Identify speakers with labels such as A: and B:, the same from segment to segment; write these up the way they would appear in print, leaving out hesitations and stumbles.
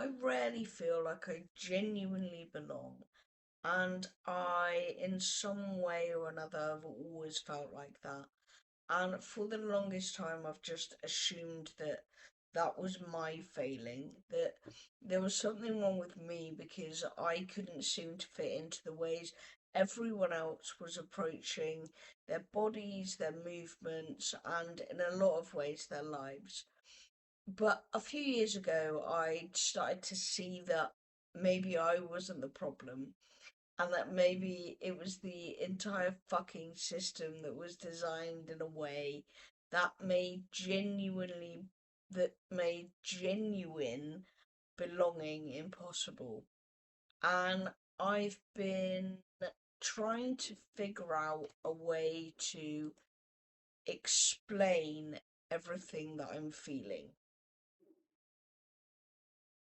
A: I rarely feel like I genuinely belong. And I, in some way or another, have always felt like that. And for the longest time, I've just assumed that that was my failing, that there was something wrong with me because I couldn't seem to fit into the ways everyone else was approaching their bodies, their movements, and in a lot of ways, their lives. But a few years ago, I started to see that maybe I wasn't the problem and that maybe it was the entire fucking system that was designed in a way that made genuine belonging impossible. And I've been trying to figure out a way to explain everything that I'm feeling.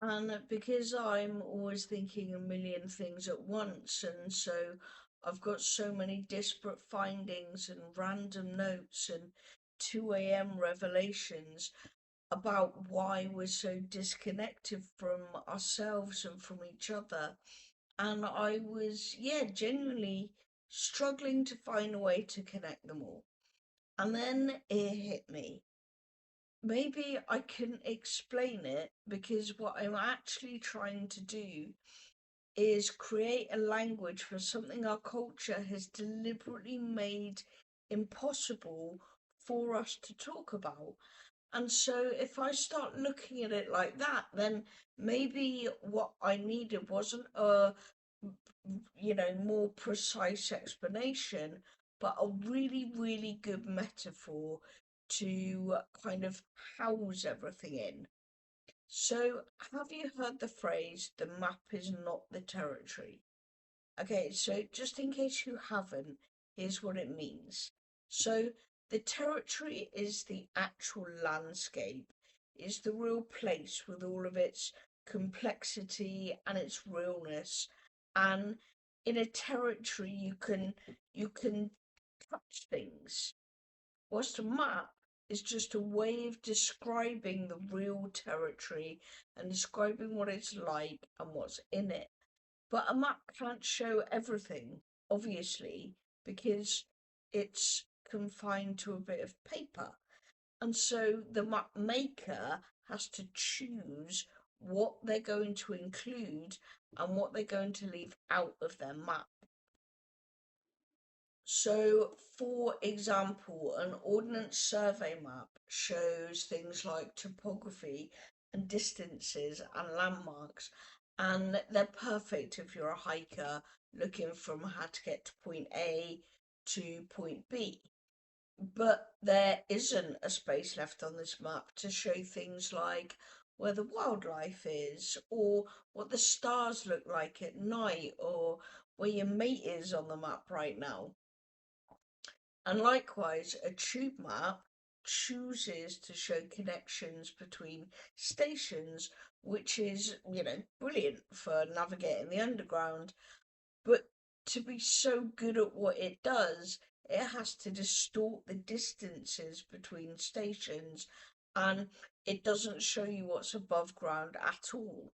A: And because I'm always thinking a million things at once, and so I've got so many disparate findings and random notes and 2 a.m. revelations about why we're so disconnected from ourselves and from each other. And I was, yeah, genuinely struggling to find a way to connect them all. And then it hit me. Maybe I couldn't explain it because what I'm actually trying to do is create a language for something our culture has deliberately made impossible for us to talk about. And so if I start looking at it like that, then maybe what I needed wasn't a, more precise explanation, but a really, really good metaphor to kind of house everything in. So, have you heard the phrase, the map is not the territory? Okay, so just in case you haven't, here's what it means. So, the territory is the actual landscape, is the real place with all of its complexity and its realness. And in a territory, you can touch things. Whilst a map is just a way of describing the real territory and describing what it's like and what's in it. But a map can't show everything, obviously, because it's confined to a bit of paper. And so the map maker has to choose what they're going to include and what they're going to leave out of their map. So, for example, an ordnance survey map shows things like topography and distances and landmarks, and they're perfect if you're a hiker looking from how to get to point A to point B. But there isn't a space left on this map to show things like where the wildlife is, or what the stars look like at night, or where your mate is on the map right now. And likewise, a tube map chooses to show connections between stations, which is, brilliant for navigating the underground. But to be so good at what it does, it has to distort the distances between stations and it doesn't show you what's above ground at all.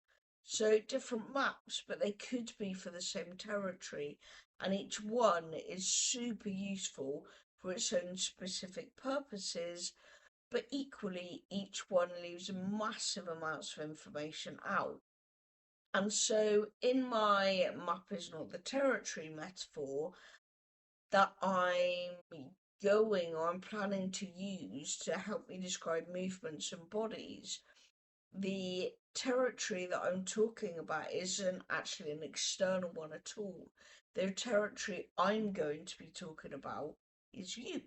A: So different maps, but they could be for the same territory, and each one is super useful for its own specific purposes, but equally each one leaves massive amounts of information out. And so in my map is not the territory metaphor that I'm planning to use to help me describe movements and bodies, the territory that I'm talking about isn't actually an external one at all. The territory I'm going to be talking about is you.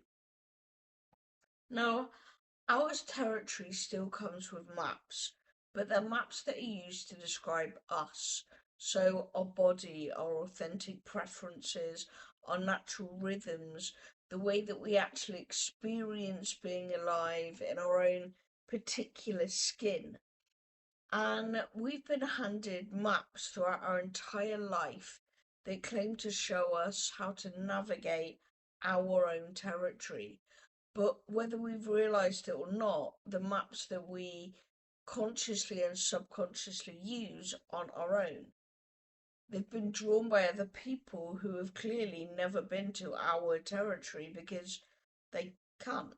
A: Now, our territory still comes with maps, but they're maps that are used to describe us. So, our body, our authentic preferences, our natural rhythms, the way that we actually experience being alive in our own particular skin. And we've been handed maps throughout our entire life that claim to show us how to navigate our own territory. But whether we've realised it or not, the maps that we consciously and subconsciously use on our own. They've been drawn by other people who have clearly never been to our territory because they can't.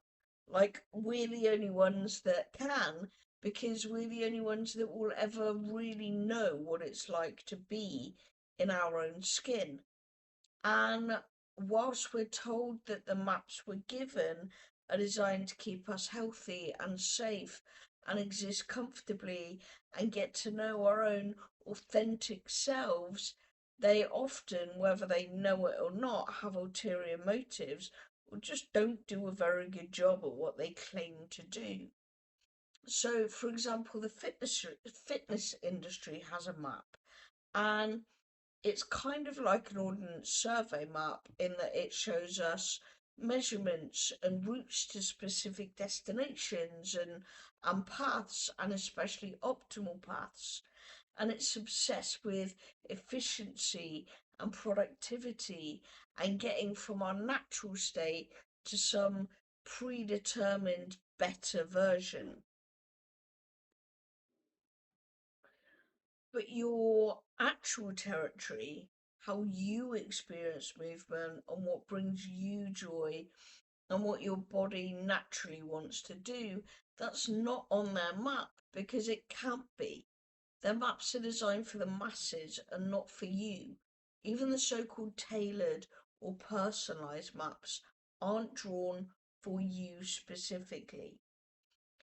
A: Like, we're the only ones that can because we're the only ones that will ever really know what it's like to be in our own skin. And whilst we're told that the maps we're given are designed to keep us healthy and safe and exist comfortably and get to know our own authentic selves, they often, whether they know it or not, have ulterior motives or just don't do a very good job at what they claim to do. So, for example, the fitness industry has a map, and it's kind of like an ordnance survey map in that it shows us measurements and routes to specific destinations and paths, and especially optimal paths. And it's obsessed with efficiency and productivity and getting from our natural state to some predetermined better version. But your actual territory, how you experience movement and what brings you joy and what your body naturally wants to do, that's not on their map because it can't be. Their maps are designed for the masses and not for you. Even the so-called tailored or personalized maps aren't drawn for you specifically.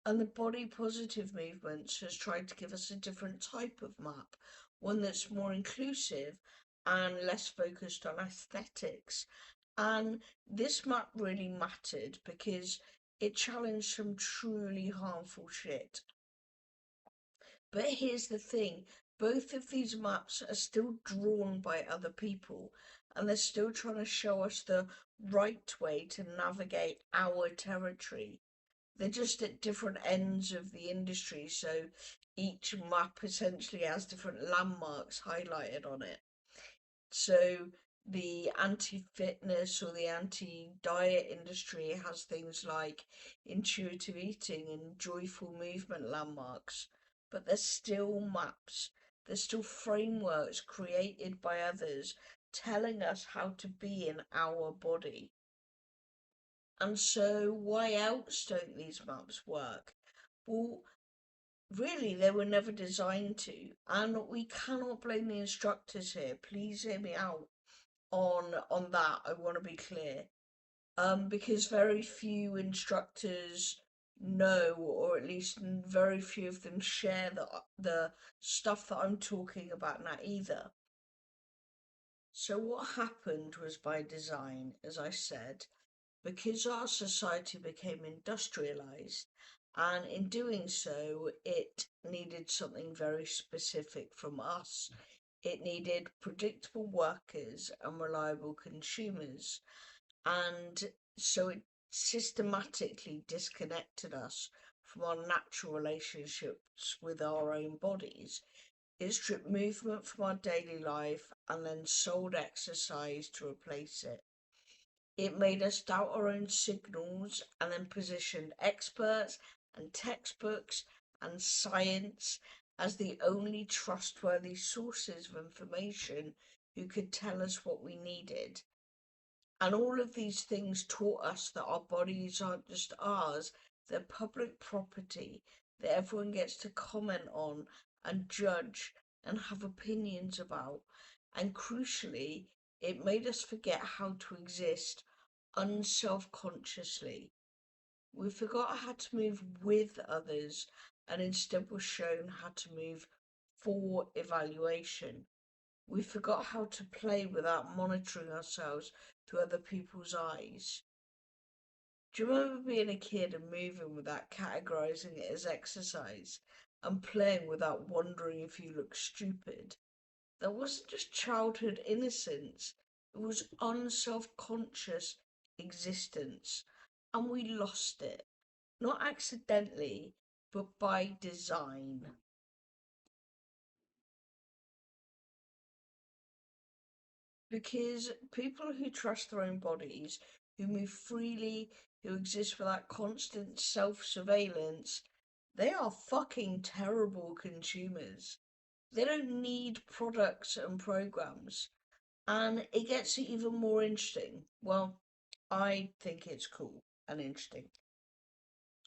A: And the body positive movements has tried to give us a different type of map, one that's more inclusive and less focused on aesthetics. And this map really mattered because it challenged some truly harmful shit. But here's the thing, both of these maps are still drawn by other people, and they're still trying to show us the right way to navigate our territory. They're just at different ends of the industry, so each map essentially has different landmarks highlighted on it. So the anti-fitness or the anti-diet industry has things like intuitive eating and joyful movement landmarks, but they're still maps. They're still frameworks created by others telling us how to be in our body. And so, why else don't these maps work? Well, really, they were never designed to, and we cannot blame the instructors here. Please hear me out on that. I want to be clear, because very few instructors know, or at least very few of them share the stuff that I'm talking about now either. So what happened was by design, as I said, because our society became industrialized, and in doing so, it needed something very specific from us. It needed predictable workers and reliable consumers, and so it systematically disconnected us from our natural relationships with our own bodies. It stripped movement from our daily life and then sold exercise to replace it. It made us doubt our own signals and then positioned experts and textbooks and science as the only trustworthy sources of information who could tell us what we needed. And all of these things taught us that our bodies aren't just ours, they're public property that everyone gets to comment on and judge and have opinions about. And crucially, it made us forget how to exist unselfconsciously. We forgot how to move with others and instead were shown how to move for evaluation. We forgot how to play without monitoring ourselves through other people's eyes. Do you remember being a kid and moving without categorizing it as exercise and playing without wondering if you look stupid? That wasn't just childhood innocence, it was unself-conscious existence. And we lost it. Not accidentally, but by design. Because people who trust their own bodies, who move freely, who exist without constant self surveillance, They are fucking terrible consumers. They don't need products and programs. And it gets even more interesting. Well, I think it's cool and interesting.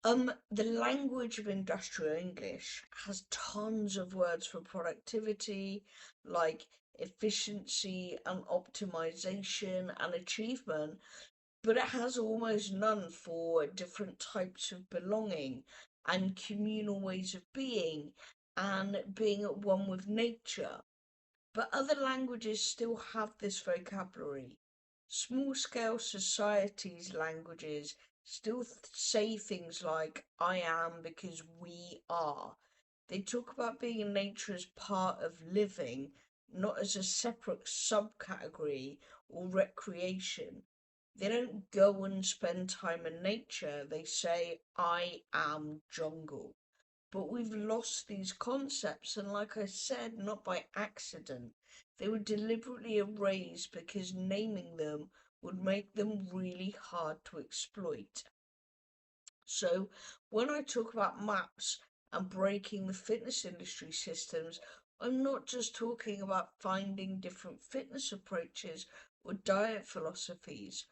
A: The language of industrial English has tons of words for productivity, like efficiency and optimization and achievement, but it has almost none for different types of belonging and communal ways of and being at one with nature. But other languages still have this vocabulary. Small scale societies' languages still say things like, I am because we are. They talk about being in nature as part of living, not as a separate subcategory or recreation. They don't go and spend time in nature, they say, I am jungle. But we've lost these concepts, and like I said, not by accident. They were deliberately erased because naming them would make them really hard to exploit. So, when I talk about maps and breaking the fitness industry systems, I'm not just talking about finding different fitness approaches or diet philosophies.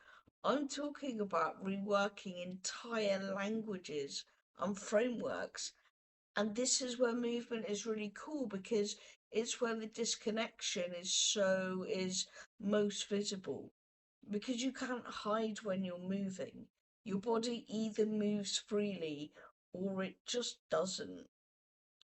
A: I'm talking about reworking entire languages and frameworks, and this is where movement is really cool because it's where the disconnection is most visible, because you can't hide when you're moving. Your body either moves freely or it just doesn't.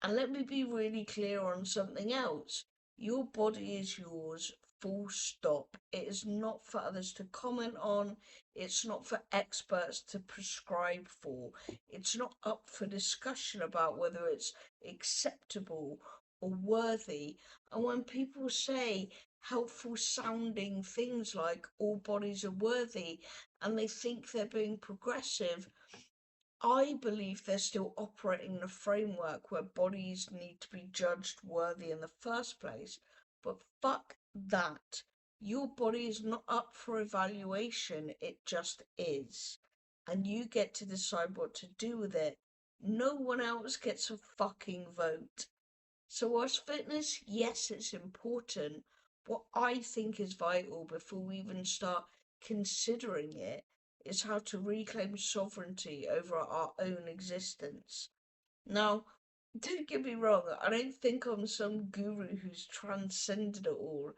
A: And let me be really clear on something else. Your body is yours, full stop. It is not for others to comment on. It's not for experts to prescribe for. It's not up for discussion about whether it's acceptable or worthy. And when people say helpful sounding things like all bodies are worthy and they think they're being progressive, I believe they're still operating in a framework where bodies need to be judged worthy in the first place. But fuck that. Your body is not up for evaluation, it just is. And you get to decide what to do with it. No one else gets a fucking vote. So, whilst fitness, yes, it's important, what I think is vital before we even start considering it is how to reclaim sovereignty over our own existence. Now, don't get me wrong, I don't think I'm some guru who's transcended it all.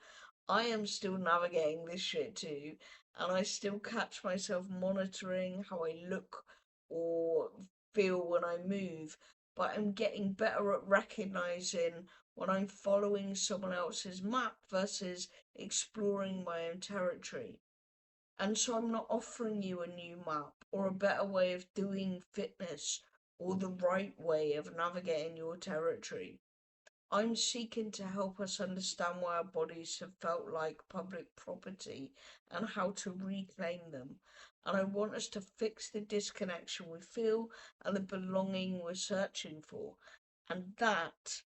A: I am still navigating this shit too, and I still catch myself monitoring how I look or feel when I move, but I'm getting better at recognizing when I'm following someone else's map versus exploring my own territory. And so I'm not offering you a new map or a better way of doing fitness or the right way of navigating your territory. I'm seeking to help us understand why our bodies have felt like public property and how to reclaim them. And I want us to fix the disconnection we feel and the belonging we're searching for. And that,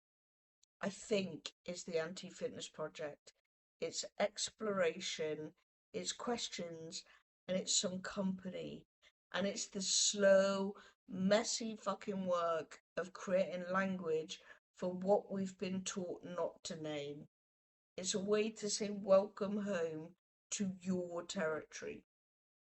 A: I think, is the Anti Fitness Project. It's exploration, it's questions, and it's some company. And it's the slow, messy fucking work of creating language for what we've been taught not to name. It's a way to say welcome home to your territory.